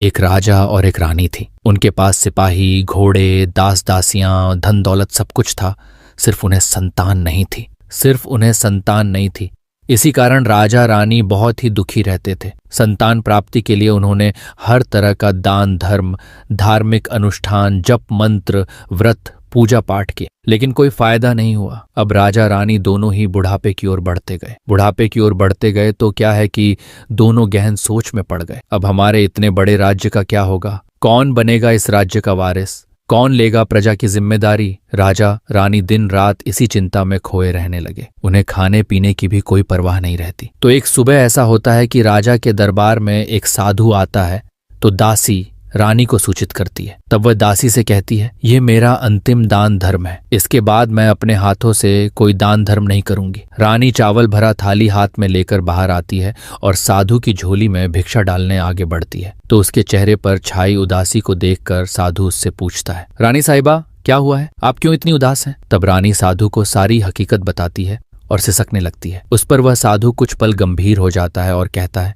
एक राजा और एक रानी थी। उनके पास सिपाही, घोड़े, दास दासियां, धन दौलत सब कुछ था, सिर्फ उन्हें संतान नहीं थी। इसी कारण राजा रानी बहुत ही दुखी रहते थे। संतान प्राप्ति के लिए उन्होंने हर तरह का दान धर्म, धार्मिक अनुष्ठान, जप मंत्र, व्रत, पूजा पाठ किए, लेकिन कोई फायदा नहीं हुआ। अब राजा रानी दोनों ही बुढ़ापे की ओर बढ़ते गए तो क्या है कि दोनों गहन सोच में पड़ गए। अब हमारे इतने बड़े राज्य का क्या होगा? कौन बनेगा इस राज्य का वारिस? कौन लेगा प्रजा की जिम्मेदारी? राजा रानी दिन रात इसी चिंता में खोए रहने लगे। उन्हें खाने पीने की भी कोई परवाह नहीं रहती। तो एक सुबह ऐसा होता है कि राजा के दरबार में एक साधु आता है, तो दासी रानी को सूचित करती है। तब वह दासी से कहती है, ये मेरा अंतिम दान धर्म है, इसके बाद मैं अपने हाथों से कोई दान धर्म नहीं करूंगी। रानी चावल भरा थाली हाथ में लेकर बाहर आती है और साधु की झोली में भिक्षा डालने आगे बढ़ती है। तो उसके चेहरे पर छाई उदासी को देखकर साधु उससे पूछता है, रानी साहिबा क्या हुआ है? आप क्यों इतनी उदास हैं? तब रानी साधु को सारी हकीकत बताती है और सिसकने लगती है। उस पर वह साधु कुछ पल गंभीर हो जाता है और कहता है,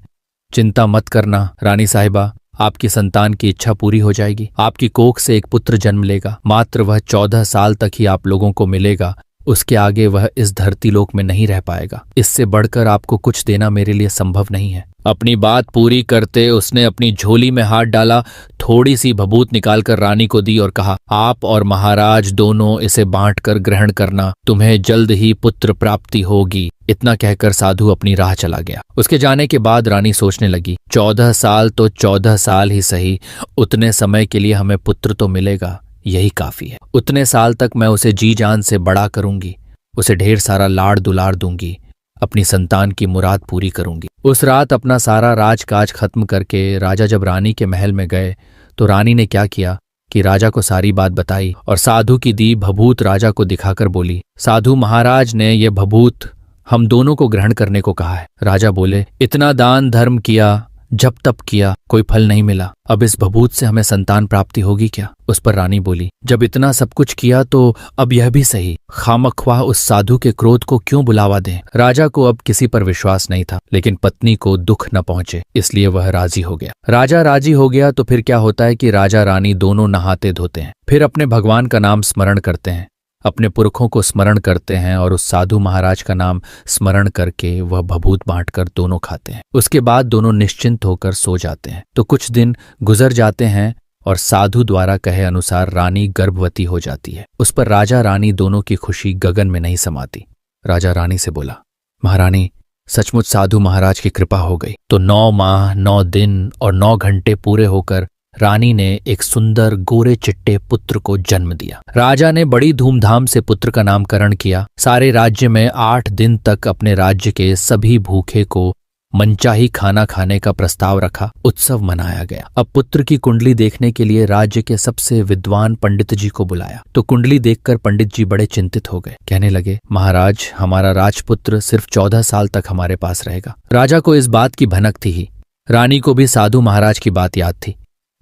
चिंता मत करना रानी साहिबा, आपकी संतान की इच्छा पूरी हो जाएगी। आपकी कोख से एक पुत्र जन्म लेगा। मात्र वह 14 साल तक ही आप लोगों को मिलेगा, उसके आगे वह इस धरती लोक में नहीं रह पाएगा। इससे बढ़कर आपको कुछ देना मेरे लिए संभव नहीं है। अपनी बात पूरी करते उसने अपनी झोली में हाथ डाला, थोड़ी सी भभूत निकालकर रानी को दी और कहा, आप और महाराज दोनों इसे बांटकर ग्रहण करना, तुम्हें जल्द ही पुत्र प्राप्ति होगी। इतना कहकर साधु अपनी राह चला गया। उसके जाने के बाद रानी सोचने लगी, 14 साल तो 14 साल ही सही, उतने समय के लिए हमें पुत्र तो मिलेगा, यही काफी है। उतने साल तक मैं उसे जी जान से बड़ा करूंगी, उसे ढेर सारा लाड़ दुलार दूंगी, अपनी संतान की मुराद पूरी करूंगी। उस रात अपना सारा राजकाज खत्म करके राजा जब रानी के महल में गए तो रानी ने क्या किया कि राजा को सारी बात बताई और साधु की दी भभूत राजा को दिखाकर बोली, साधु महाराज ने यह भभूत हम दोनों को ग्रहण करने को कहा है। राजा बोले, इतना दान धर्म किया, जब तप किया, कोई फल नहीं मिला, अब इस भभूत से हमें संतान प्राप्ति होगी क्या? उस पर रानी बोली, जब इतना सब कुछ किया तो अब यह भी सही, खामख्वाह उस साधु के क्रोध को क्यों बुलावा दें। राजा को अब किसी पर विश्वास नहीं था, लेकिन पत्नी को दुख न पहुंचे, इसलिए वह राजी हो गया। राजा राजी हो गया तो फिर क्या होता है कि राजा रानी दोनों नहाते धोते हैं, फिर अपने भगवान का नाम स्मरण करते हैं, अपने पुरखों को स्मरण करते हैं और उस साधु महाराज का नाम स्मरण करके वह भभूत बांटकर दोनों खाते हैं। उसके बाद दोनों निश्चिंत होकर सो जाते हैं। तो कुछ दिन गुजर जाते हैं और साधु द्वारा कहे अनुसार रानी गर्भवती हो जाती है। उस पर राजा रानी दोनों की खुशी गगन में नहीं समाती। राजा रानी से बोला, महारानी सचमुच साधु महाराज की कृपा हो गई। तो 9 माह 9 दिन और 9 घंटे पूरे होकर रानी ने एक सुंदर गोरे चिट्टे पुत्र को जन्म दिया। राजा ने बड़ी धूमधाम से पुत्र का नामकरण किया। सारे राज्य में 8 दिन तक अपने राज्य के सभी भूखे को मनचाही खाना खाने का प्रस्ताव रखा। उत्सव मनाया गया। अब पुत्र की कुंडली देखने के लिए राज्य के सबसे विद्वान पंडित जी को बुलाया। तो कुंडली देखकर पंडित जी बड़े चिंतित हो गए। कहने लगे, महाराज हमारा राजपुत्र सिर्फ 14 साल तक हमारे पास रहेगा। राजा को इस बात की भनक थी ही, रानी को भी साधु महाराज की बात याद थी।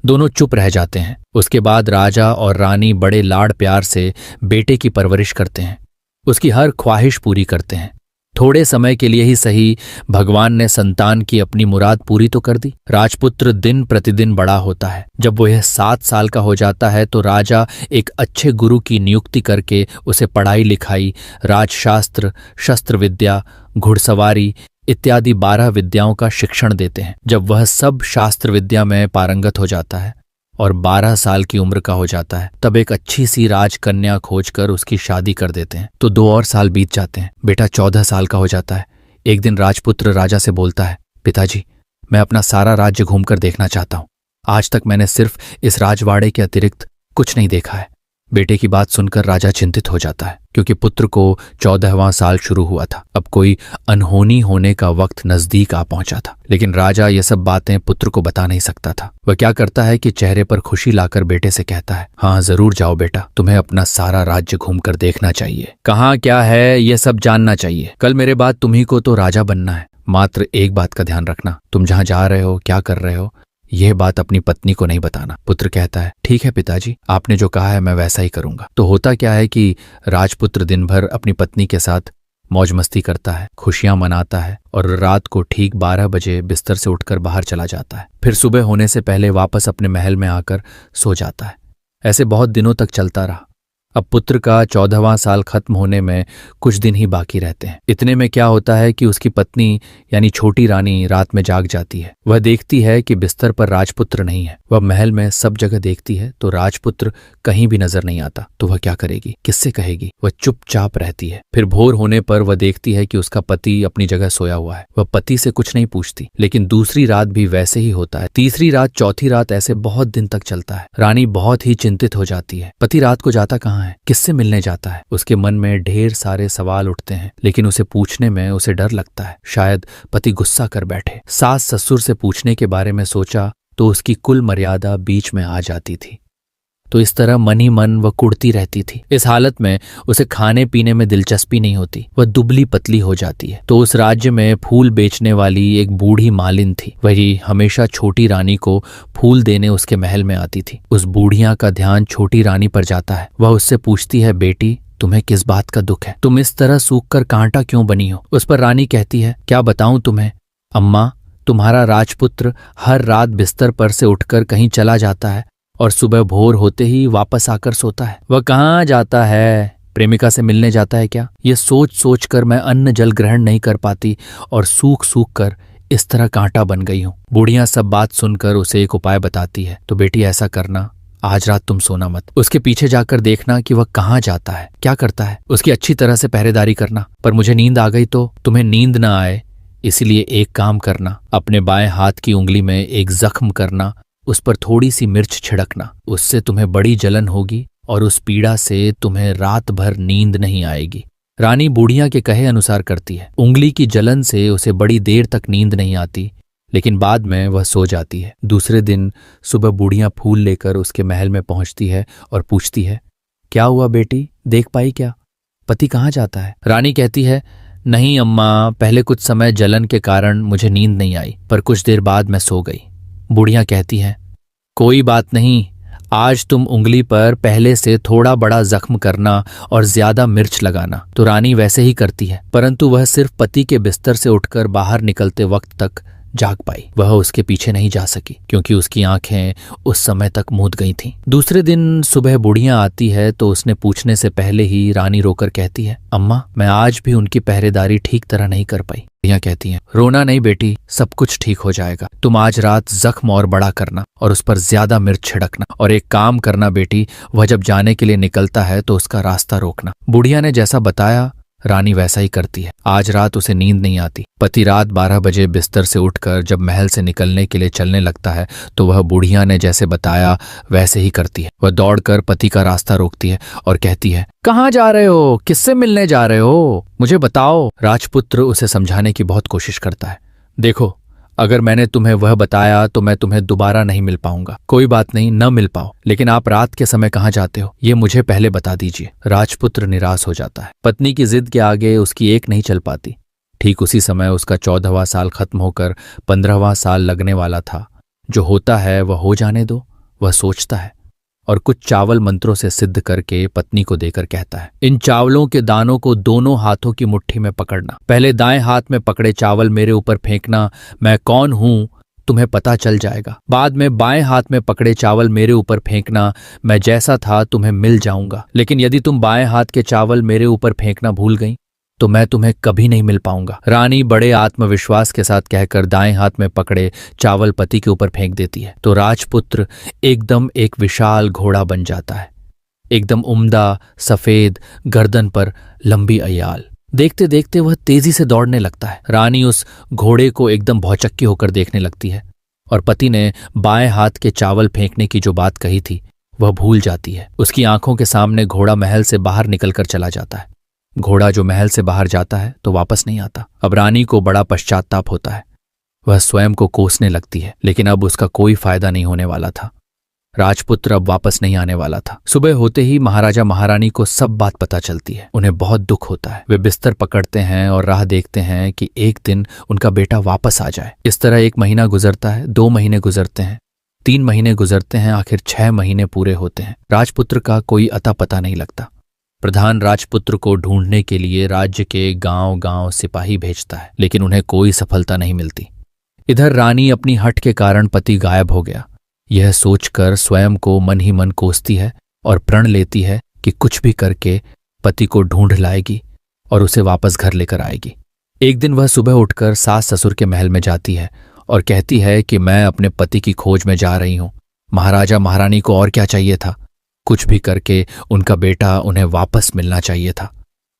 दोनों चुप रह जाते हैं। उसके बाद राजा और रानी बड़े लाड़ प्यार से बेटे की परवरिश करते हैं, उसकी हर ख्वाहिश पूरी करते हैं। थोड़े समय के लिए ही सही, भगवान ने संतान की अपनी मुराद पूरी तो कर दी। राजपुत्र दिन प्रतिदिन बड़ा होता है। जब वह 7 साल का हो जाता है तो राजा एक अच्छे गुरु की नियुक्ति करके उसे पढ़ाई लिखाई, राजशास्त्र, शस्त्र विद्या, घुड़सवारी इत्यादि 12 विद्याओं का शिक्षण देते हैं। जब वह सब शास्त्र विद्या में पारंगत हो जाता है और 12 साल की उम्र का हो जाता है, तब एक अच्छी सी राजकन्या खोजकर उसकी शादी कर देते हैं। तो 2 और साल बीत जाते हैं। बेटा 14 साल का हो जाता है। एक दिन राजपुत्र राजा से बोलता है, पिताजी मैं अपना सारा राज्य घूमकर देखना चाहता हूँ। आज तक मैंने सिर्फ इस राजवाड़े के अतिरिक्त कुछ नहीं देखा है। बेटे की बात सुनकर राजा चिंतित हो जाता है, क्योंकि पुत्र को 14वां साल शुरू हुआ था। अब कोई अनहोनी होने का वक्त नजदीक आ पहुंचा था। लेकिन राजा ये सब बातें पुत्र को बता नहीं सकता था। वह क्या करता है कि चेहरे पर खुशी लाकर बेटे से कहता है, हाँ जरूर जाओ बेटा, तुम्हें अपना सारा राज्य घूमकर देखना चाहिए, कहाँ क्या है ये सब जानना चाहिए। कल मेरे बाद तुम्ही को तो राजा बनना है। मात्र एक बात का ध्यान रखना, तुम जहाँ जा रहे हो, क्या कर रहे हो, यह बात अपनी पत्नी को नहीं बताना। पुत्र कहता है, ठीक है पिताजी, आपने जो कहा है मैं वैसा ही करूंगा। तो होता क्या है कि राजपुत्र दिन भर अपनी पत्नी के साथ मौज मस्ती करता है, खुशियां मनाता है और रात को ठीक 12 बजे बिस्तर से उठकर बाहर चला जाता है। फिर सुबह होने से पहले वापस अपने महल में आकर सो जाता है। ऐसे बहुत दिनों तक चलता रहा। अब पुत्र का 14वां साल खत्म होने में कुछ दिन ही बाकी रहते हैं। इतने में क्या होता है कि उसकी पत्नी यानी छोटी रानी रात में जाग जाती है। वह देखती है कि बिस्तर पर राजपुत्र नहीं है। वह महल में सब जगह देखती है तो राजपुत्र कहीं भी नजर नहीं आता। तो वह क्या करेगी, किससे कहेगी? वह चुपचाप रहती है। फिर भोर होने पर वह देखती है कि उसका पति अपनी जगह सोया हुआ है। वह पति से कुछ नहीं पूछती, लेकिन दूसरी रात भी वैसे ही होता है। तीसरी रात, चौथी रात, ऐसे बहुत दिन तक चलता है। रानी बहुत ही चिंतित हो जाती है। पति रात को जाता कहाँ है, किससे मिलने जाता है? उसके मन में ढेर सारे सवाल उठते हैं, लेकिन उसे पूछने में उसे डर लगता है। शायद पति गुस्सा कर बैठे। सास ससुर से पूछने के बारे में सोचा तो उसकी कुल मर्यादा बीच में आ जाती थी। तो इस तरह मन ही मन वह कुढ़ती रहती थी। इस हालत में उसे खाने पीने में दिलचस्पी नहीं होती। वह दुबली पतली हो जाती है। तो उस राज्य में फूल बेचने वाली एक बूढ़ी मालिन थी। वही हमेशा छोटी रानी को फूल देने उसके महल में आती थी। उस बूढ़िया का ध्यान छोटी रानी पर जाता है। वह उससे पूछती है, बेटी तुम्हें किस बात का दुख है? तुम इस तरह सूख कर कांटा क्यों बनी हो? उस पर रानी कहती है, क्या बताऊं तुम्हें अम्मा, तुम्हारा राजपुत्र हर रात बिस्तर पर से उठकर कहीं चला जाता है और सुबह भोर होते ही वापस आकर सोता है। वह कहाँ जाता है? प्रेमिका से मिलने जाता है क्या? ये सोच सोच कर मैं अन्न जल ग्रहण नहीं कर पाती और सूख सूख कर इस तरह कांटा बन गई हूँ। बूढ़िया सब बात सुनकर उसे एक उपाय बताती है। तो बेटी ऐसा करना, आज रात तुम सोना मत। उसके पीछे जाकर देखना कि वह कहाँ जाता है, क्या करता है। उसकी अच्छी तरह से पहरेदारी करना। पर मुझे नींद आ गई तो? तुम्हें नींद ना आए इसलिए एक काम करना, अपने बाएं हाथ की उंगली में एक जख्म करना, उस पर थोड़ी सी मिर्च छिड़कना। उससे तुम्हें बड़ी जलन होगी और उस पीड़ा से तुम्हें रात भर नींद नहीं आएगी। रानी बूढ़िया के कहे अनुसार करती है। उंगली की जलन से उसे बड़ी देर तक नींद नहीं आती, लेकिन बाद में वह सो जाती है। दूसरे दिन सुबह बूढ़िया फूल लेकर उसके महल में पहुंचती है और पूछती है, क्या हुआ बेटी, देख पाई क्या? पति कहाँ जाता है? रानी कहती है, नहीं अम्मा, पहले कुछ समय जलन के कारण मुझे नींद नहीं आई, पर कुछ देर बाद मैं सो गई। बूढ़िया कहती है, कोई बात नहीं, आज तुम उंगली पर पहले से थोड़ा बड़ा जख्म करना और ज्यादा मिर्च लगाना। तो रानी वैसे ही करती है, परंतु वह सिर्फ पति के बिस्तर से उठकर बाहर निकलते वक्त तक जाग पाई। वह उसके पीछे नहीं जा सकी क्योंकि उसकी आंखें उस समय तक मूंद गई थीं। दूसरे दिन सुबह बुढ़िया आती है तो उसने पूछने से पहले ही रानी रोकर कहती है, अम्मा, मैं आज भी उनकी पहरेदारी ठीक तरह नहीं कर पाई। बुढ़िया कहती है, रोना नहीं बेटी, सब कुछ ठीक हो जाएगा। तुम आज रात जख्म और बड़ा करना और उस पर ज्यादा मिर्च छिड़कना, और एक काम करना बेटी, वह जब जाने के लिए निकलता है तो उसका रास्ता रोकना। बुढ़िया ने जैसा बताया रानी वैसा ही करती है। आज रात उसे नींद नहीं आती। पति रात 12 बजे बिस्तर से उठकर जब महल से निकलने के लिए चलने लगता है तो वह बुढ़िया ने जैसे बताया वैसे ही करती है। वह दौड़कर पति का रास्ता रोकती है और कहती है, कहाँ जा रहे हो? किससे मिलने जा रहे हो? मुझे बताओ। राजपुत्र उसे समझाने की बहुत कोशिश करता है। देखो, अगर मैंने तुम्हें वह बताया तो मैं तुम्हें दोबारा नहीं मिल पाऊंगा। कोई बात नहीं, न मिल पाओ, लेकिन आप रात के समय कहाँ जाते हो ये मुझे पहले बता दीजिए। राजपुत्र निराश हो जाता है। पत्नी की जिद के आगे उसकी एक नहीं चल पाती। ठीक उसी समय उसका 14वां साल खत्म होकर 15वां साल लगने वाला था। जो होता है वह हो जाने दो, वह सोचता है और कुछ चावल मंत्रों से सिद्ध करके पत्नी को देकर कहता है, इन चावलों के दानों को दोनों हाथों की मुट्ठी में पकड़ना। पहले दाएं हाथ में पकड़े चावल मेरे ऊपर फेंकना, मैं कौन हूं तुम्हें पता चल जाएगा। बाद में बाएं हाथ में पकड़े चावल मेरे ऊपर फेंकना, मैं जैसा था तुम्हें मिल जाऊंगा। लेकिन यदि तुम बाएं हाथ के चावल मेरे ऊपर फेंकना भूल गई तो मैं तुम्हें कभी नहीं मिल पाऊंगा। रानी बड़े आत्मविश्वास के साथ कहकर दाएं हाथ में पकड़े चावल पति के ऊपर फेंक देती है तो राजपुत्र एकदम एक विशाल घोड़ा बन जाता है। एकदम उम्दा, सफेद, गर्दन पर लंबी अयाल। देखते देखते वह तेजी से दौड़ने लगता है। रानी उस घोड़े को एकदम भौचक्की होकर देखने लगती है और पति ने बाएं हाथ के चावल फेंकने की जो बात कही थी वह भूल जाती है। उसकी आंखों के सामने घोड़ा महल से बाहर निकलकर चला जाता है। घोड़ा जो महल से बाहर जाता है तो वापस नहीं आता। अब रानी को बड़ा पश्चाताप होता है। वह स्वयं को कोसने लगती है, लेकिन अब उसका कोई फायदा नहीं होने वाला था। राजपुत्र अब वापस नहीं आने वाला था। सुबह होते ही महाराजा महारानी को सब बात पता चलती है। उन्हें बहुत दुख होता है। वे बिस्तर पकड़ते हैं और राह देखते हैं कि एक दिन उनका बेटा वापस आ जाए। इस तरह 1 महीना गुजरता है, 2 महीने गुजरते हैं, 3 महीने गुजरते हैं, आखिर 6 महीने पूरे होते हैं। राजपुत्र का कोई अता पता नहीं लगता। प्रधान राजपुत्र को ढूंढने के लिए राज्य के गांव-गांव सिपाही भेजता है, लेकिन उन्हें कोई सफलता नहीं मिलती। इधर रानी अपनी हठ के कारण पति गायब हो गया, यह सोचकर स्वयं को मन ही मन कोसती है और प्रण लेती है कि कुछ भी करके पति को ढूंढ लाएगी और उसे वापस घर लेकर आएगी। एक दिन वह सुबह उठकर सास ससुर के महल में जाती है और कहती है कि मैं अपने पति की खोज में जा रही हूं। महाराजा महारानी को और क्या चाहिए था, कुछ भी करके उनका बेटा उन्हें वापस मिलना चाहिए था।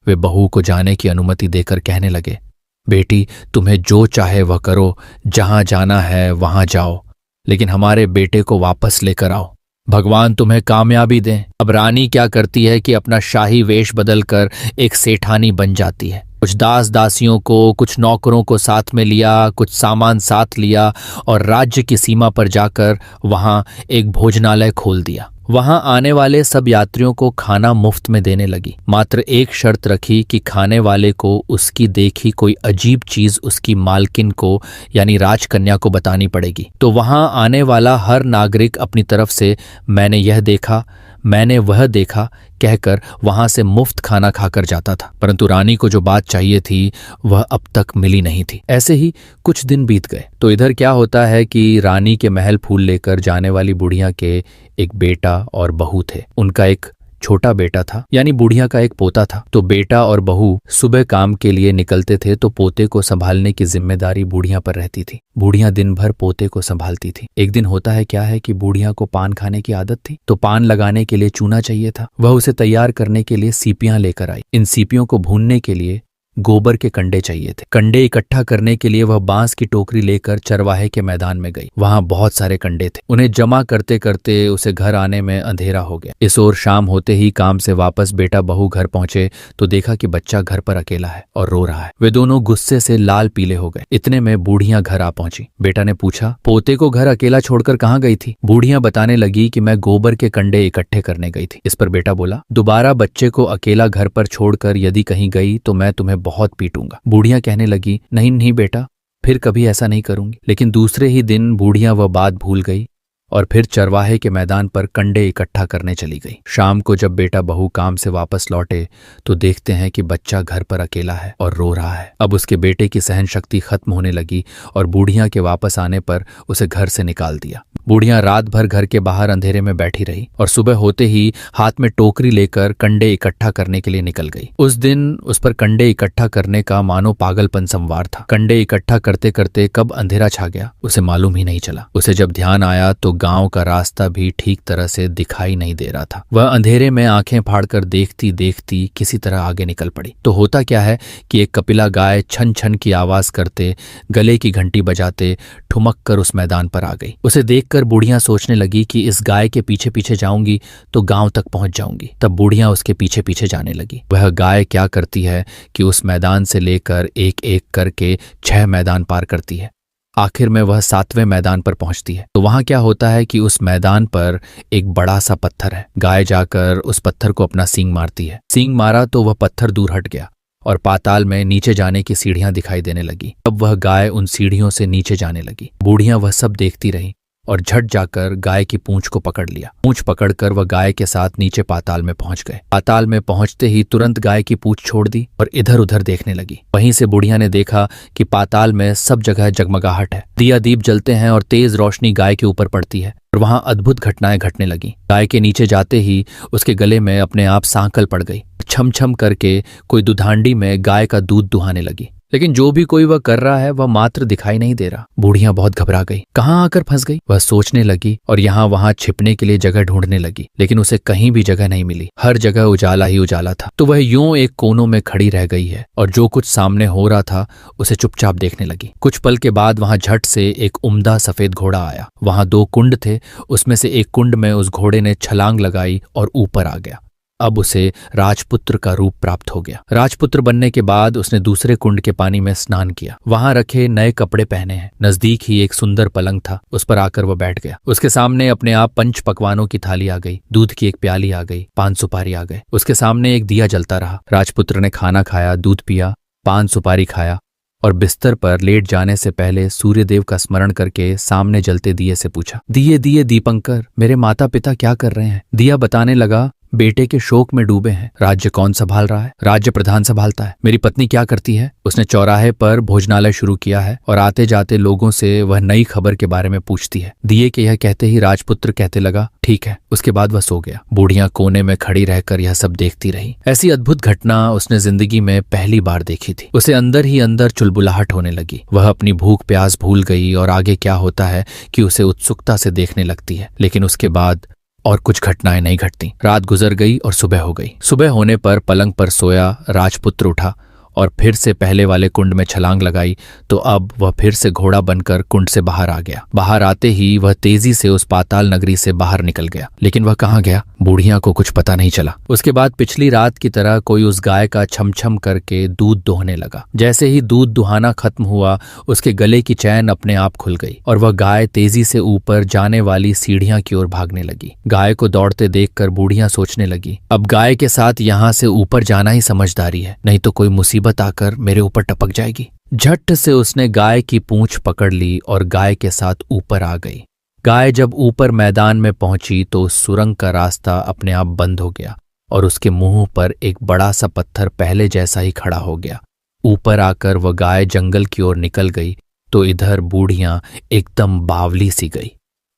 वे बहू को जाने की अनुमति देकर कहने लगे, बेटी तुम्हें जो चाहे वह करो, जहां जाना है वहां जाओ, लेकिन हमारे बेटे को वापस लेकर आओ, भगवान तुम्हें कामयाबी दें। अब रानी क्या करती है कि अपना शाही वेश बदलकर एक सेठानी बन जाती है। कुछ दास दासियों को, कुछ नौकरों को साथ में लिया, कुछ सामान साथ लिया और राज्य की सीमा पर जाकर वहां एक भोजनालय खोल दिया। वहां आने वाले सब यात्रियों को खाना मुफ्त में देने लगी। मात्र एक शर्त रखी कि खाने वाले को उसकी देखी कोई अजीब चीज उसकी मालकिन को यानी राजकन्या को बतानी पड़ेगी। तो वहां आने वाला हर नागरिक अपनी तरफ से मैंने यह देखा, मैंने वह देखा कहकर वहां से मुफ्त खाना खाकर जाता था। परंतु रानी को जो बात चाहिए थी वह अब तक मिली नहीं थी। ऐसे ही कुछ दिन बीत गए तो इधर क्या होता है कि रानी के महल फूल लेकर जाने वाली बुढ़िया के एक बेटा और बहू थे। उनका एक छोटा बेटा था, यानी बुढ़िया का एक पोता था। तो बेटा और बहू सुबह काम के लिए निकलते थे तो पोते को संभालने की जिम्मेदारी बुढ़िया पर रहती थी। बुढ़िया दिन भर पोते को संभालती थी। एक दिन होता है क्या है कि बुढ़िया को पान खाने की आदत थी, तो पान लगाने के लिए चूना चाहिए था। वह उसे तैयार करने के लिए सीपियां लेकर आई। इन सीपियों को भूनने के लिए गोबर के कंडे चाहिए थे। कंडे इकट्ठा करने के लिए वह बांस की टोकरी लेकर चरवाहे के मैदान में गई। वहां बहुत सारे कंडे थे। उन्हें जमा करते करते उसे घर आने में अंधेरा हो गया। इस ओर शाम होते ही काम से वापस बेटा बहू घर पहुंचे तो देखा कि बच्चा घर पर अकेला है और रो रहा है। वे दोनों गुस्से से लाल पीले हो गए। इतने में बूढ़िया घर आ पहुंची। बेटा ने पूछा, पोते को घर अकेला छोड़कर कहाँ गई थी? बूढ़िया बताने लगी कि मैं गोबर के कंडे इकट्ठे करने गई थी। इस पर बेटा बोला, दोबारा बच्चे को अकेला घर पर छोड़कर यदि कहीं गई तो मैं तुम्हें बहुत पीटूंगा। बूढ़िया कहने लगी, नहीं नहीं बेटा, फिर कभी ऐसा नहीं करूंगी। लेकिन दूसरे ही दिन बूढ़िया वह बात भूल गई और फिर चरवाहे के मैदान पर कंडे इकट्ठा करने चली गई। शाम को जब बेटा बहू काम से वापस लौटे तो देखते हैं कि बच्चा घर पर अकेला है और रो रहा है। अब उसके बेटे की सहन शक्ति खत्म होने लगी और बूढ़िया के वापस आने पर उसे घर से निकाल दिया। बूढ़िया रात भर घर के बाहर अंधेरे में बैठी रही और सुबह होते ही हाथ में टोकरी लेकर कंडे इकट्ठा करने के लिए निकल गई। उस दिन उस पर कंडे इकट्ठा करने का मानो पागलपन संवार था। कंडे इकट्ठा करते करते कब अंधेरा छा गया उसे मालूम ही नहीं चला। उसे जब ध्यान आया तो गांव का रास्ता भी ठीक तरह से दिखाई नहीं दे रहा था। वह अंधेरे में आंखें फाड़कर देखती देखती किसी तरह आगे निकल पड़ी। तो होता क्या है कि एक कपिला गाय छन छन की आवाज करते, गले की घंटी बजाते ठुमक कर उस मैदान पर आ गई। उसे देखकर बूढ़िया सोचने लगी कि इस गाय के पीछे पीछे जाऊंगी तो गांव तक पहुंच जाऊंगी। तब बूढ़िया उसके पीछे पीछे जाने लगी। वह गाय क्या करती है कि उस मैदान से लेकर एक एक करके 6 मैदान पार करती है। आखिर में वह 7वें मैदान पर पहुंचती है। तो वहां क्या होता है कि उस मैदान पर एक बड़ा सा पत्थर है। गाय जाकर उस पत्थर को अपना सींग मारती है। सींग मारा तो वह पत्थर दूर हट गया और पाताल में नीचे जाने की सीढ़ियां दिखाई देने लगी। अब वह गाय उन सीढ़ियों से नीचे जाने लगी। बूढ़िया वह सब देखती रही और झट जाकर गाय की पूंछ को पकड़ लिया। पूंछ पकड़कर वह गाय के साथ नीचे पाताल में पहुंच गए। पाताल में पहुंचते ही तुरंत गाय की पूंछ छोड़ दी और इधर उधर देखने लगी। वहीं से बुढ़िया ने देखा कि पाताल में सब जगह जगमगाहट है, दिया दीप जलते हैं और तेज रोशनी गाय के ऊपर पड़ती है और वहां अद्भुत घटनाएं घटने लगी। गाय के नीचे जाते ही उसके गले में अपने आप सांकल पड़ गई। छम छम करके कोई दुधांडी में गाय का दूध दुहाने लगी, लेकिन जो भी कोई वह कर रहा है वह मात्र दिखाई नहीं दे रहा। बूढ़िया बहुत घबरा गई, कहाँ आकर फंस गई वह सोचने लगी और यहाँ वहां छिपने के लिए जगह ढूंढने लगी, लेकिन उसे कहीं भी जगह नहीं मिली। हर जगह उजाला ही उजाला था। तो वह यूं एक कोनों में खड़ी रह गई है और जो कुछ सामने हो रहा था उसे चुपचाप देखने लगी। कुछ पल के बाद वहां झट से एक उम्दा सफेद घोड़ा आया। वहां 2 कुंड थे, उसमें से एक कुंड में उस घोड़े ने छलांग लगाई और ऊपर आ गया। अब उसे राजपुत्र का रूप प्राप्त हो गया। राजपुत्र बनने के बाद उसने दूसरे कुंड के पानी में स्नान किया। वहां रखे नए कपड़े पहने हैं। नजदीक ही एक सुंदर पलंग था, उस पर आकर वह बैठ गया। उसके सामने अपने आप 5 पकवानों की थाली आ गई, दूध की एक प्याली आ गई, 5 सुपारी आ गए। उसके सामने एक दिया जलता रहा। राजपुत्र ने खाना खाया, दूध पिया, 5 सुपारी खाया और बिस्तर पर लेट जाने से पहले सूर्यदेव का स्मरण करके सामने जलते दिए से पूछा, दिए दिए दीपंकर, मेरे माता पिता क्या कर रहे हैं? दिया बताने लगा, बेटे के शोक में डूबे हैं। राज्य कौन संभाल रहा है? राज्य प्रधान संभालता है। मेरी पत्नी क्या करती है? उसने चौराहे पर भोजनालय शुरू किया है और आते जाते लोगों से वह नई खबर के बारे में पूछती है। दिए के यह कहते ही राजपुत्र कहते लगा, ठीक है। उसके बाद वह सो गया। बूढ़ियां कोने में खड़ी रहकर यह सब देखती रही। ऐसी अद्भुत घटना उसने जिंदगी में पहली बार देखी थी। उसे अंदर ही अंदर चुलबुलाहट होने लगी। वह अपनी भूख प्यास भूल गई और आगे क्या होता है कि उसे उत्सुकता से देखने लगती है। लेकिन उसके बाद और कुछ घटनाएं नहीं घटती। रात गुजर गई और सुबह हो गई। सुबह होने पर पलंग पर सोया राजपुत्र उठा और फिर से पहले वाले कुंड में छलांग लगाई तो अब वह फिर से घोड़ा बनकर कुंड से बाहर आ गया। बाहर आते ही वह तेजी से उस पाताल नगरी से बाहर निकल गया। लेकिन वह कहाँ गया? बूढ़िया को कुछ पता नहीं चला। उसके बाद पिछली रात की तरह कोई उस गाय का छमछम करके दूध दोहने लगा। जैसे ही दूध दुहाना खत्म हुआ उसके गले की चैन अपने आप खुल गई और वह गाय तेजी से ऊपर जाने वाली सीढ़ियां की ओर भागने लगी। गाय को दौड़ते देखकर बूढ़िया सोचने लगी, अब गाय के साथ यहां से ऊपर जाना ही समझदारी है, नहीं तो कोई मुसीबत आकर मेरे ऊपर टपक जाएगी। झट से उसने गाय की पूंछ पकड़ ली और गाय के साथ ऊपर आ गई। गाय जब ऊपर मैदान में पहुंची तो उस सुरंग का रास्ता अपने आप बंद हो गया और उसके मुंह पर एक बड़ा सा पत्थर पहले जैसा ही खड़ा हो गया। ऊपर आकर वह गाय जंगल की ओर निकल गई तो इधर बूढ़ियां एकदम बावली सी गई।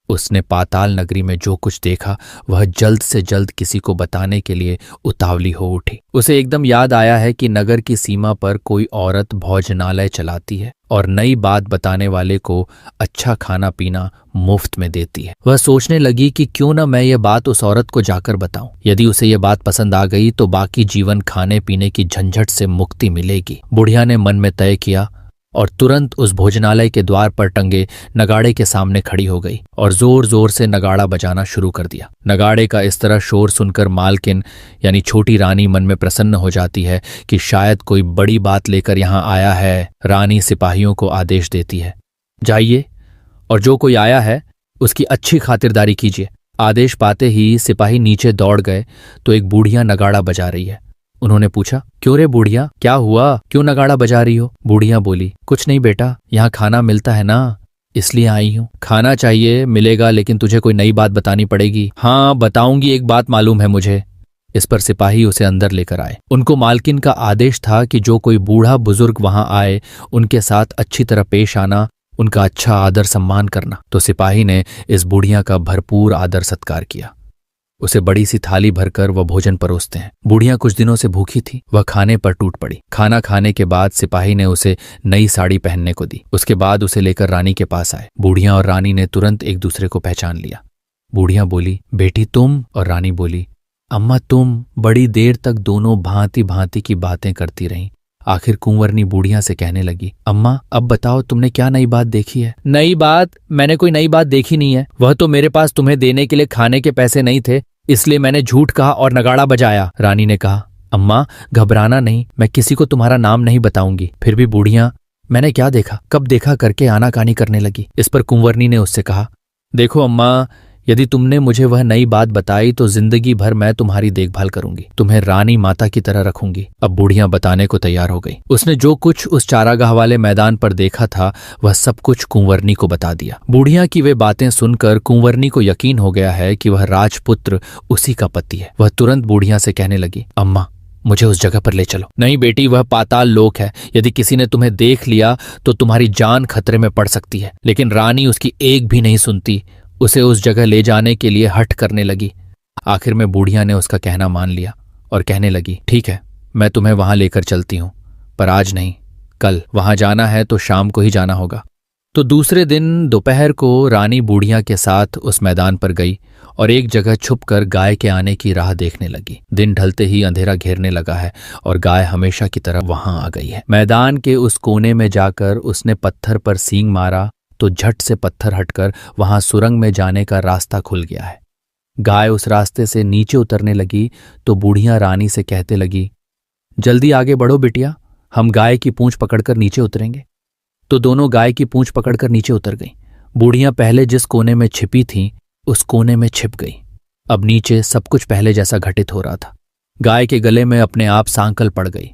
उसने पाताल नगरी में जो कुछ देखा वह जल्द से जल्द किसी को बताने के लिए उतावली हो उठी। उसे एकदम याद आया है कि नगर की सीमा पर कोई औरत भोजनालय चलाती है और नई बात बताने वाले को अच्छा खाना पीना मुफ्त में देती है। वह सोचने लगी कि क्यों न मैं ये बात उस औरत को जाकर बताऊं। यदि उसे ये बात पसंद आ गई तो बाकी जीवन खाने पीने की झंझट से मुक्ति मिलेगी। बुढ़िया ने मन में तय किया और तुरंत उस भोजनालय के द्वार पर टंगे नगाड़े के सामने खड़ी हो गई और जोर जोर से नगाड़ा बजाना शुरू कर दिया। नगाड़े का इस तरह शोर सुनकर मालकिन यानी छोटी रानी मन में प्रसन्न हो जाती है कि शायद कोई बड़ी बात लेकर यहाँ आया है। रानी सिपाहियों को आदेश देती है, जाइए और जो कोई आया है उसकी अच्छी खातिरदारी कीजिए। आदेश पाते ही सिपाही नीचे दौड़ गए तो एक बूढ़िया नगाड़ा बजा रही है। उन्होंने पूछा, क्यों रे बूढ़िया, क्या हुआ, क्यों नगाड़ा बजा रही हो? बूढ़िया बोली, कुछ नहीं बेटा, यहाँ खाना मिलता है ना, इसलिए आई हूँ। खाना चाहिए, मिलेगा, लेकिन तुझे कोई नई बात बतानी पड़ेगी। हाँ बताऊंगी, एक बात मालूम है मुझे। इस पर सिपाही उसे अंदर लेकर आए। उनको मालकिन का आदेश था कि जो कोई बूढ़ा बुजुर्ग वहां आए उनके साथ अच्छी तरह पेश आना, उनका अच्छा आदर सम्मान करना। तो सिपाही ने इस बूढ़िया का भरपूर आदर सत्कार किया। उसे बड़ी सी थाली भरकर वह भोजन परोसते हैं। बूढ़िया कुछ दिनों से भूखी थी, वह खाने पर टूट पड़ी। खाना खाने के बाद सिपाही ने उसे नई साड़ी पहनने को दी। उसके बाद उसे लेकर रानी के पास आए। बूढ़िया और रानी ने तुरंत एक दूसरे को पहचान लिया। बूढ़िया बोली, बेटी तुम? और रानी बोली, अम्मा तुम। बड़ी देर तक दोनों भांति भांति की बातें करती रहीं। आखिर कुंवरनी बूढ़िया से कहने लगी, अम्मा अब बताओ तुमने क्या नई बात देखी है? नई बात? मैंने कोई नई बात देखी नहीं है। वह तो मेरे पास तुम्हें देने के लिए खाने के पैसे नहीं थे, इसलिए मैंने झूठ कहा और नगाड़ा बजाया। रानी ने कहा, अम्मा घबराना नहीं, मैं किसी को तुम्हारा नाम नहीं बताऊंगी। फिर भी बूढ़िया, मैंने क्या देखा, कब देखा करके आनाकानी करने लगी। इस पर कुंवरनी ने उससे कहा, देखो अम्मा, यदि तुमने मुझे वह नई बात बताई तो जिंदगी भर मैं तुम्हारी देखभाल करूंगी, तुम्हें रानी माता की तरह रखूंगी। अब बूढ़िया बताने को तैयार हो गई। उसने जो कुछ उस चारागाह वाले मैदान पर देखा था वह सब कुछ कुंवरनी को बता दिया। बूढ़िया की वे बातें सुनकर कुंवरनी को यकीन हो गया है कि वह राजपुत्र उसी का पति है। वह तुरंत बूढ़िया से कहने लगी, अम्मा मुझे उस जगह पर ले चलो। नहीं बेटी, वह पाताल लोक है, यदि किसी ने तुम्हें देख लिया तो तुम्हारी जान खतरे में पड़ सकती है। लेकिन रानी उसकी एक भी नहीं सुनती, उसे उस जगह ले जाने के लिए हठ करने लगी। आखिर में बूढ़िया ने उसका कहना मान लिया और कहने लगी, ठीक है, मैं तुम्हें वहां लेकर चलती हूं, पर आज नहीं, कल। वहां जाना है तो शाम को ही जाना होगा। तो दूसरे दिन दोपहर को रानी बूढ़िया के साथ उस मैदान पर गई और एक जगह छुपकर गाय के आने की राह देखने लगी। दिन ढलते ही अंधेरा घेरने लगा है और गाय हमेशा की तरह वहां आ गई है। मैदान के उस कोने में जाकर उसने पत्थर पर सींग मारा तो झट से पत्थर हटकर वहां सुरंग में जाने का रास्ता खुल गया है। गाय उस रास्ते से नीचे उतरने लगी तो बूढ़िया रानी से कहते लगी, जल्दी आगे बढ़ो बिटिया, हम गाय की पूंछ पकड़कर नीचे उतरेंगे। तो दोनों गाय की पूंछ पकड़कर नीचे उतर गईं। बूढ़िया पहले जिस कोने में छिपी थीं उस कोने में छिप गई। अब नीचे सब कुछ पहले जैसा घटित हो रहा था। गाय के गले में अपने आप सांकल पड़ गई।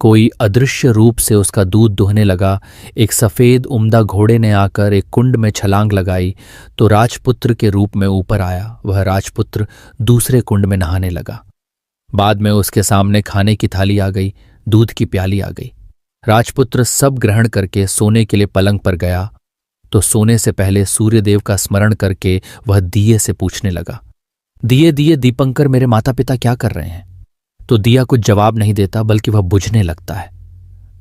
कोई अदृश्य रूप से उसका दूध दुहने लगा। एक सफेद उम्दा घोड़े ने आकर एक कुंड में छलांग लगाई तो राजपुत्र के रूप में ऊपर आया। वह राजपुत्र दूसरे कुंड में नहाने लगा। बाद में उसके सामने खाने की थाली आ गई, दूध की प्याली आ गई। राजपुत्र सब ग्रहण करके सोने के लिए पलंग पर गया तो सोने से पहले सूर्यदेव का स्मरण करके वह दिए से पूछने लगा, दिए दिए दीपंकर, मेरे माता पिता क्या कर रहे हैं? तो दिया कुछ जवाब नहीं देता, बल्कि वह बुझने लगता है।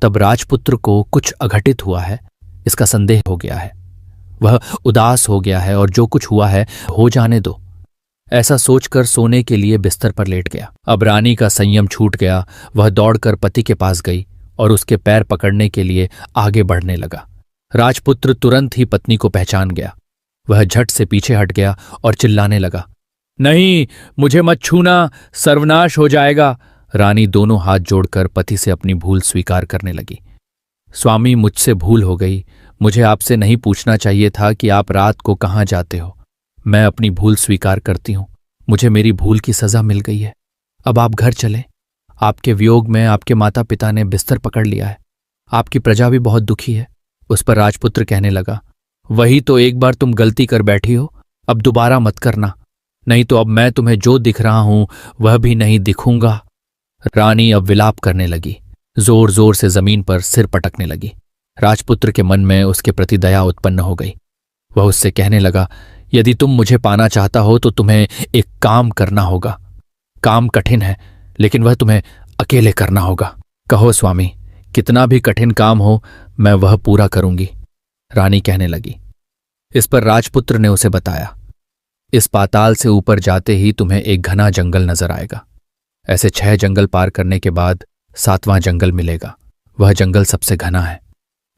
तब राजपुत्र को कुछ अघटित हुआ है, इसका संदेह हो गया है। वह उदास हो गया है और जो कुछ हुआ है हो जाने दो, ऐसा सोचकर सोने के लिए बिस्तर पर लेट गया। अब रानी का संयम छूट गया। वह दौड़कर पति के पास गई और उसके पैर पकड़ने के लिए आगे बढ़ने लगा। राजपुत्र तुरंत ही पत्नी को पहचान गया। वह झट से पीछे हट गया और चिल्लाने लगा, नहीं, मुझे मत छूना, सर्वनाश हो जाएगा। रानी दोनों हाथ जोड़कर पति से अपनी भूल स्वीकार करने लगी। स्वामी, मुझसे भूल हो गई। मुझे आपसे नहीं पूछना चाहिए था कि आप रात को कहाँ जाते हो। मैं अपनी भूल स्वीकार करती हूँ। मुझे मेरी भूल की सजा मिल गई है। अब आप घर चलें। आपके वियोग में आपके माता पिता ने बिस्तर पकड़ लिया है। आपकी प्रजा भी बहुत दुखी है। उस पर राजपुत्र कहने लगा, वही तो एक बार तुम गलती कर बैठी हो, अब दोबारा मत करना, नहीं तो अब मैं तुम्हें जो दिख रहा हूं वह भी नहीं दिखूंगा। रानी अब विलाप करने लगी, जोर जोर से जमीन पर सिर पटकने लगी। राजपुत्र के मन में उसके प्रति दया उत्पन्न हो गई। वह उससे कहने लगा, यदि तुम मुझे पाना चाहता हो तो तुम्हें एक काम करना होगा। काम कठिन है, लेकिन वह तुम्हें अकेले करना होगा। कहो स्वामी, कितना भी कठिन काम हो मैं वह पूरा करूंगी। रानी कहने लगी। इस पर राजपुत्र ने उसे बताया, इस पाताल से ऊपर जाते ही तुम्हें एक घना जंगल नजर आएगा। ऐसे 6 जंगल पार करने के बाद 7वां जंगल मिलेगा। वह जंगल सबसे घना है।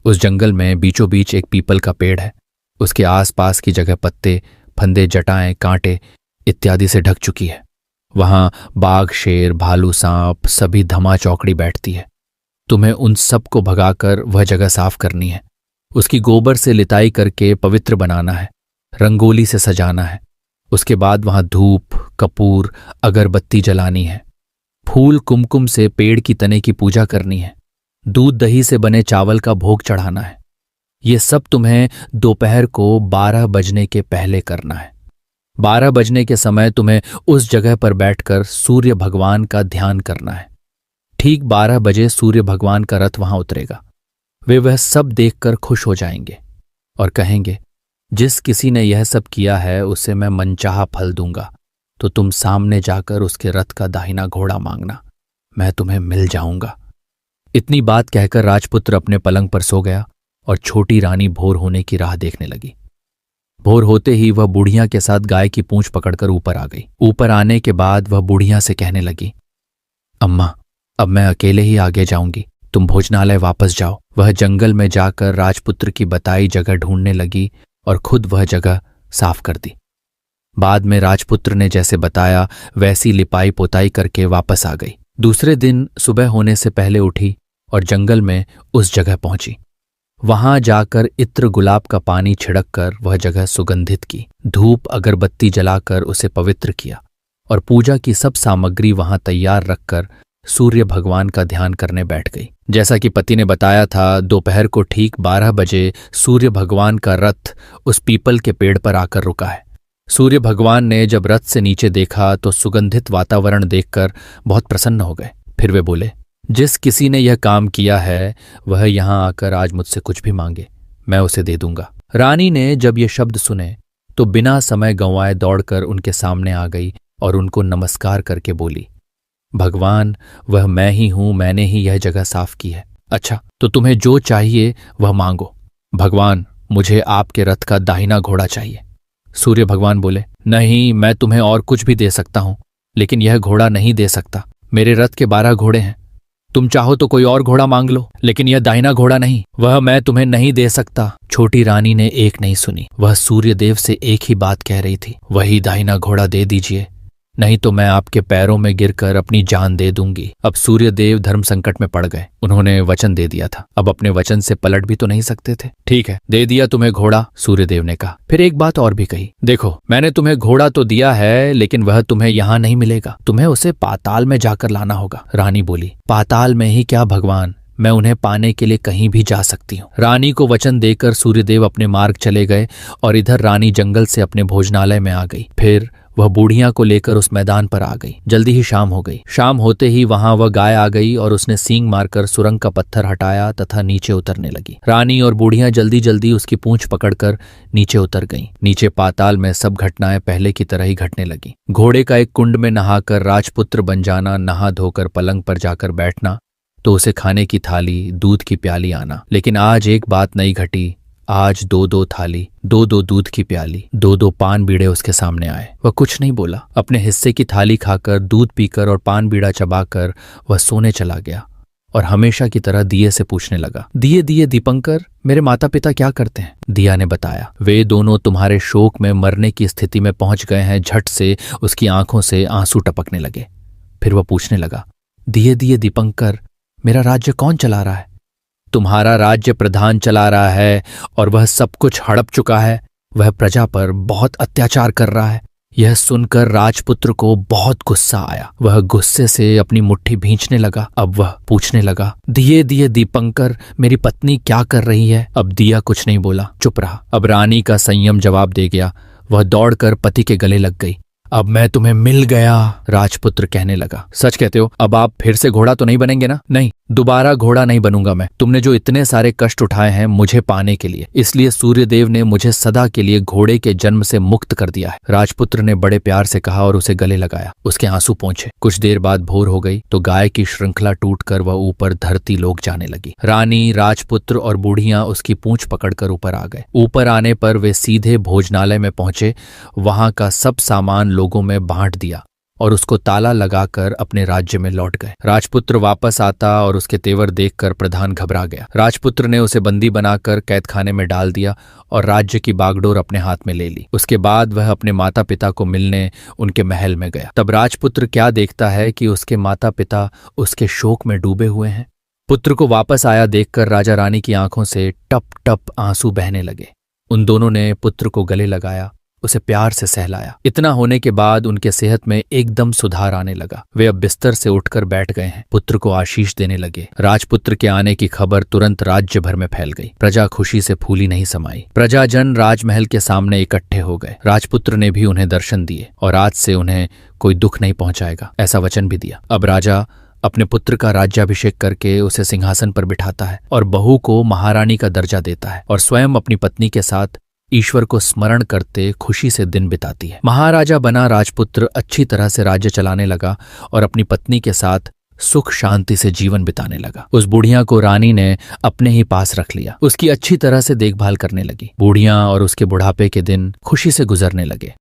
उस जंगल में बीचों बीच एक पीपल का पेड़ है। उसके आसपास की जगह पत्ते, फंदे, जटाएं, कांटे इत्यादि से ढक चुकी है। वहां बाघ, शेर, भालू, सांप सभी धमा चौकड़ी बैठती है। तुम्हें उन सब को भगाकर वह जगह साफ करनी है। उसकी गोबर से लिताई करके पवित्र बनाना है, रंगोली से सजाना है। उसके बाद वहां धूप, कपूर, अगरबत्ती जलानी है। फूल, कुमकुम से पेड़ की तने की पूजा करनी है। दूध दही से बने चावल का भोग चढ़ाना है। ये सब तुम्हें दोपहर को 12 बजने के पहले करना है। 12 बजने के समय तुम्हें उस जगह पर बैठकर सूर्य भगवान का ध्यान करना है। ठीक 12 बजे सूर्य भगवान का रथ वहां उतरेगा। वे वह सब देखकर खुश हो जाएंगे और कहेंगे, जिस किसी ने यह सब किया है उसे मैं मनचाहा फल दूंगा। तो तुम सामने जाकर उसके रथ का दाहिना घोड़ा मांगना, मैं तुम्हें मिल जाऊंगा। इतनी बात कहकर राजपुत्र अपने पलंग पर सो गया और छोटी रानी भोर होने की राह देखने लगी। भोर होते ही वह बुढ़िया के साथ गाय की पूंछ पकड़कर ऊपर आ गई। ऊपर आने के बाद वह बुढ़िया से कहने लगी, अम्मा, अब मैं अकेले ही आगे जाऊंगी, तुम भोजनालय वापस जाओ। वह जंगल में जाकर राजपुत्र की बताई जगह ढूंढने लगी और खुद वह जगह साफ कर दी। बाद में राजपुत्र ने जैसे बताया वैसी लिपाई पोताई करके वापस आ गई। दूसरे दिन सुबह होने से पहले उठी और जंगल में उस जगह पहुंची। वहां जाकर इत्र गुलाब का पानी छिड़ककर वह जगह सुगंधित की, धूप अगरबत्ती जलाकर उसे पवित्र किया और पूजा की सब सामग्री वहां तैयार रखकर सूर्य भगवान का ध्यान करने बैठ गई। जैसा कि पति ने बताया था, दोपहर को ठीक 12 बजे सूर्य भगवान का रथ उस पीपल के पेड़ पर आकर रुका है। सूर्य भगवान ने जब रथ से नीचे देखा तो सुगंधित वातावरण देखकर बहुत प्रसन्न हो गए। फिर वे बोले, जिस किसी ने यह काम किया है वह यहां आकर आज मुझसे कुछ भी मांगे, मैं उसे दे दूंगा। रानी ने जब ये शब्द सुने तो बिना समय गंवाए दौड़कर उनके सामने आ गई और उनको नमस्कार करके बोली, भगवान, वह मैं ही हूं, मैंने ही यह जगह साफ की है। अच्छा, तो तुम्हें जो चाहिए वह मांगो। भगवान, मुझे आपके रथ का दाहिना घोड़ा चाहिए। सूर्य भगवान बोले, नहीं, मैं तुम्हें और कुछ भी दे सकता हूं, लेकिन यह घोड़ा नहीं दे सकता। मेरे रथ के 12 घोड़े हैं। तुम चाहो तो कोई और घोड़ा मांग लो, लेकिन यह दाहिना घोड़ा नहीं, वह मैं तुम्हें नहीं दे सकता। छोटी रानी ने एक नहीं सुनी। वह सूर्यदेव से एक ही बात कह रही थी, वही दाहिना घोड़ा दे दीजिए, नहीं तो मैं आपके पैरों में गिरकर अपनी जान दे दूंगी। अब सूर्यदेव धर्म संकट में पड़ गए। उन्होंने वचन दे दिया था, अब अपने वचन से पलट भी तो नहीं सकते थे। ठीक है, दे दिया तुम्हें घोड़ा, सूर्यदेव ने कहा। फिर एक बात और भी कही, देखो मैंने तुम्हें घोड़ा तो दिया है, लेकिन वह तुम्हें यहाँ नहीं मिलेगा, तुम्हें उसे पाताल में जाकर लाना होगा। रानी बोली, पाताल में ही क्या भगवान, मैं उन्हें पाने के लिए कहीं भी जा सकती हूँ। रानी को वचन देकर सूर्यदेव अपने मार्ग चले गए और इधर रानी जंगल से अपने भोजनालय में आ गई। फिर वह बूढ़िया को लेकर उस मैदान पर आ गई। जल्दी ही शाम हो गई। शाम होते ही वहां वह गाय आ गई और उसने सींग मारकर सुरंग का पत्थर हटाया तथा नीचे उतरने लगी। रानी और बूढ़िया जल्दी जल्दी उसकी पूंछ पकड़कर नीचे उतर गईं। नीचे पाताल में सब घटनाएं पहले की तरह ही घटने लगी। घोड़े का एक कुंड में नहाकर राजपुत्र बन जाना, नहा धोकर पलंग पर जाकर बैठना, तो उसे खाने की थाली, दूध की प्याली आना। लेकिन आज एक बात नहीं घटी। आज दो दो थाली, दो दो दूध की प्याली, दो दो पान बीड़े उसके सामने आए। वह कुछ नहीं बोला। अपने हिस्से की थाली खाकर, दूध पीकर और पान बीड़ा चबाकर वह सोने चला गया और हमेशा की तरह दिये से पूछने लगा, दिये दिये दीपंकर, मेरे माता पिता क्या करते हैं? दिया ने बताया, वे दोनों तुम्हारे शोक में मरने की स्थिति में पहुंच गए हैं। झट से उसकी आंखों से आंसू टपकने लगे। फिर वह पूछने लगा, दिये दिये दीपंकर, मेरा राज्य कौन चला रहा है? तुम्हारा राज्य प्रधान चला रहा है और वह सब कुछ हड़प चुका है। वह प्रजा पर बहुत अत्याचार कर रहा है। यह सुनकर राजपुत्र को बहुत गुस्सा आया। वह गुस्से से अपनी मुट्ठी भींचने लगा। अब वह पूछने लगा, दिये दिये दीपंकर, मेरी पत्नी क्या कर रही है? अब दिया कुछ नहीं बोला, चुप रहा। अब रानी का संयम जवाब दे गया। वह दौड़कर पति के गले लग गई। अब मैं तुम्हें मिल गया, राजपुत्र कहने लगा। सच कहते हो? अब आप फिर से घोड़ा तो नहीं बनेंगे ना? नहीं, दोबारा घोड़ा नहीं बनूंगा मैं। तुमने जो इतने सारे कष्ट उठाए हैं मुझे पाने के लिए, इसलिए सूर्यदेव ने मुझे सदा के लिए घोड़े के जन्म से मुक्त कर दिया है, राजपुत्र ने बड़े प्यार से कहा और उसे गले लगाया। उसके आंसू पहुंचे। कुछ देर बाद भोर हो गई तो गाय की श्रृंखला टूटकर वह ऊपर धरती लोक जाने लगी। रानी, राजपुत्र और बूढ़ियां उसकी पूंछ पकड़कर ऊपर आ गए। ऊपर आने पर वे सीधे भोजनालय में पहुंचे। वहां का सब सामान लोगों में बांट दिया और उसको ताला लगाकर अपने राज्य में लौट गए। राजपुत्र वापस आता और उसके तेवर देखकर प्रधान घबरा गया। राजपुत्र ने उसे बंदी बनाकर कैदखाने में डाल दिया और राज्य की बागडोर अपने हाथ में ले ली। उसके बाद वह अपने माता पिता को मिलने उनके महल में गया। तब राजपुत्र क्या देखता है कि उसके माता पिता उसके शोक में डूबे हुए हैं। पुत्र को वापस आया देखकर राजा रानी की आंखों से टप टप आंसू बहने लगे। उन दोनों ने पुत्र को गले लगाया, उसे प्यार से सहलाया। इतना होने के बाद उनके सेहत में एकदम सुधार आने लगा। वे अब बिस्तर से उठकर बैठ गए हैं। पुत्र को आशीष देने लगे। राजपुत्र के आने की खबर तुरंत राज्य भर में फैल गई। प्रजा खुशी से फूली नहीं समाई। प्रजाजन राजमहल के सामने इकट्ठे हो गए। राजपुत्र ने भी उन्हें दर्शन दिए और आज से उन्हें कोई दुख नहीं पहुंचाएगा, ऐसा वचन भी दिया। अब राजा अपने पुत्र का राज्याभिषेक करके उसे सिंहासन पर बिठाता है और बहू को महारानी का दर्जा देता है और स्वयं अपनी पत्नी के साथ ईश्वर को स्मरण करते खुशी से दिन बिताती है। महाराजा बना राजपुत्र अच्छी तरह से राज्य चलाने लगा और अपनी पत्नी के साथ सुख शांति से जीवन बिताने लगा। उस बूढ़िया को रानी ने अपने ही पास रख लिया। उसकी अच्छी तरह से देखभाल करने लगी। बूढ़िया और उसके बुढ़ापे के दिन खुशी से गुजरने लगे।